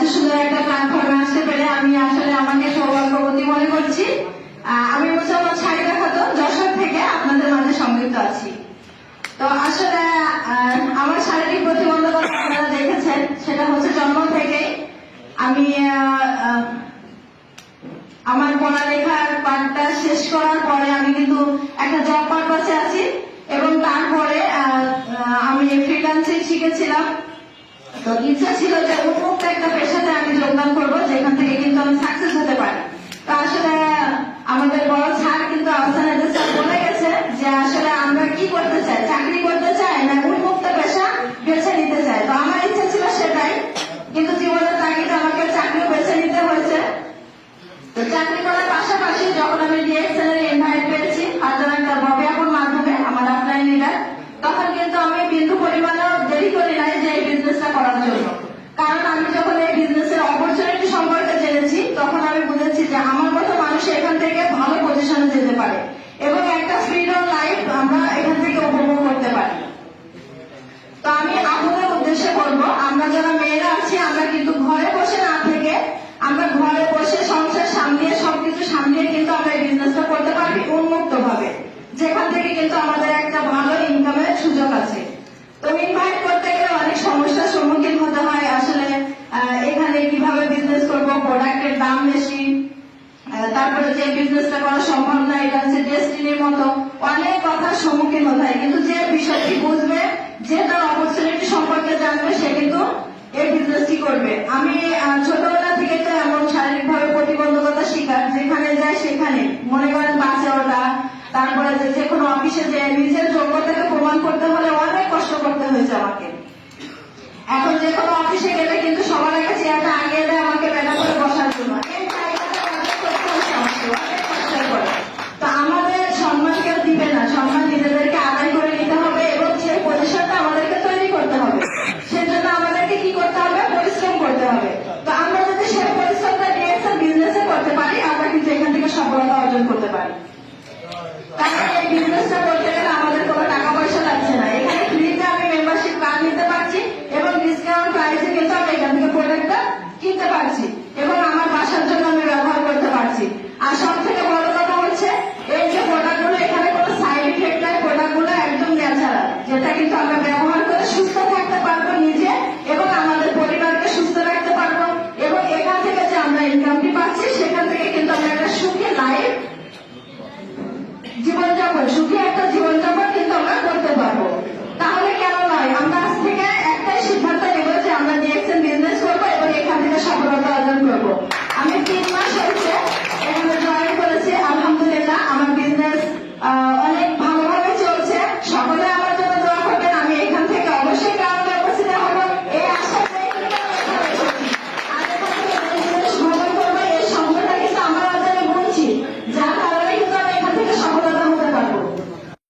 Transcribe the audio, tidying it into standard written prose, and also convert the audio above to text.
এত সুন্দর একটা প্ল্যাটফর্মে আসতে পেরে আমি আসলে আমাকে সৌভাগ্যবতী মনে করছি। আমি মোসাম্মদ শাহিদা খাতুন যশোর থেকে আপনাদের মাঝে সংযুক্ত আছি। তো আসলে আমার শারীরিক প্রতিবন্ধকতা আপনারা দেখেছেন, সেটা হচ্ছে জন্ম থেকে। আমি আমার পড়ালেখার পাঠটা শেষ করার পরে আমি কিন্তু একটা জব পারপাসে আছি, এবং তারপরে আমি ফ্রিল্যান্সিং শিখেছিলাম। তো ইচ্ছা ছিল যে উন্মুক্ত একটা পেশাতে আমি যোগদান করবো, যেখান থেকে কিন্তু আমি সাকসেস হতে পারি। তো আসলে আমাদের বড় স্যার কিন্তু আহসান স্যার বলে গেছে যে আসলে আমরা কি করতে চাই, চাকরি করতে চাই না উন্মুক্ত পেশা বেছে নিতে চাই। তো আমার ইচ্ছা ছিল সেটাই, কিন্তু জীবনের তাগিদে আমাকে চাকরিও বেছে নিতে হয়েছে। তো চাকরি করার পাশাপাশি যখন আমি ডিএক্সএল এর ইনভাইট পেয়েছি হাজার একটা ববিয়াপুর মাধ্যমে আমার অফলাইন লিডার, তখন কিন্তু আমি বিন্দু পরিমাণেও দেরি করি নাই যে এই বিজনেসটা করার জন্য। কারণ আমি যখন এই বিজনেসের অপরচুনিটি সম্পর্কে জেনেছি, তখন আমি বুঝেছি যে আমার মতো মানুষ এখান থেকে ভালো পজিশনে যেতে পারে এবং একটা ফ্রিডম লাইফ আমরা এখান থেকে উপভোগ করতে পারি। তো আমি আপনাদের উদ্দেশ্যে বলবো, আমরা যারা মেয়েরা আছি আমরা কিন্তু ঘরে বসে না থেকে আমরা ঘরে বসে সংসার সামলিয়ে সবকিছু সামলিয়ে কিন্তু আমরা এই বিজনেসটা করতে পারি উন্মুক্ত ভাবে, যেখান থেকে কিন্তু আমাদের একটা ভালো ইনকামের সুযোগ আছে। তো ইনভাইট করতে গেলে অনেক সমস্যার সম্মুখীন হতে হয়। আসলে এখানে কিভাবে বিজনেস করবো, প্রোডাক্টের দাম বেশি, তারপরে যে বিজনেসটা করা সম্ভব না, এটা হচ্ছে ডেস্টিনির মতো অনেক কথার সম্মুখীন হতে হয়। কিন্তু যে বিষয়টি বুঝবে, যে তার অপরচুনিটি সম্পর্কে জানবে, সে কিন্তু এই বিজনেসটি করবে। আমি ছোটবেলা থেকে তো এমন শারীরিক ভাবে প্রতিবন্ধকতা শিকার, যেখানে যায় সেখানে মনে করেন বাসে ওঠা, তারপরে যে কোনো অফিসে যে নিজের যোগ্যতাকে প্রমাণ করতে হলে অনেক কষ্ট করতে হয়েছে আমাকে। এখন যে কোনো অফিসে গেলে কিন্তু সবার আগে চেয়ারটা আগিয়ে দেয় আমাকে বেলা করে বসার জন্য। এই জায়গাটা অনেক কষ্টের করে। তো আমাদের সম্মান কেউ দিবে না, সম্মান নিজেদেরকে আদায় করে নিতে হবে এবং সেই পজিশনটা আমাদেরকে তৈরি করতে হবে। সেজন্য আমাদেরকে কি করতে হবে, পরিশ্রম করতে হবে। তো আমরা যদি সেই পরিশ্রমটা ডিএক্সএল বিজনেসে করতে পারি, আমরা কিন্তু এখান থেকে সফলতা অর্জন করতে পারি। কারণ এই বিজনেসটা করতে গেলে আমাদের কোনো টাকা পয়সা লাগছে না। এখানে ফ্রিতে আমি মেম্বারশিপ কার্ড নিতে পারছি এবং ডিসকাউন্ট প্রাইসে কিন্তু আমি এখান থেকে প্রোডাক্টটা কিনতে পারছি এবং আমার বাসার জন্য আমি ব্যবহার করতে পারছি। আর সব থেকে বড় কথা হচ্ছে, এই যে প্রোডাক্টগুলো এখানে কোনো সাইড ইফেক্ট নাই, প্রোডাক্টগুলো একদম ন্যাচারাল, যেটা কিন্তু আমরা ব্যবহার করে সুস্থ থাকতে পারবো নিজে এবং আমাদের পরিবারকে সুস্থ রাখতে পারবো। এবং এখান থেকে যে আমরা ইনকামটি পাচ্ছি, সেখান থেকে কিন্তু আমরা একটা সুখী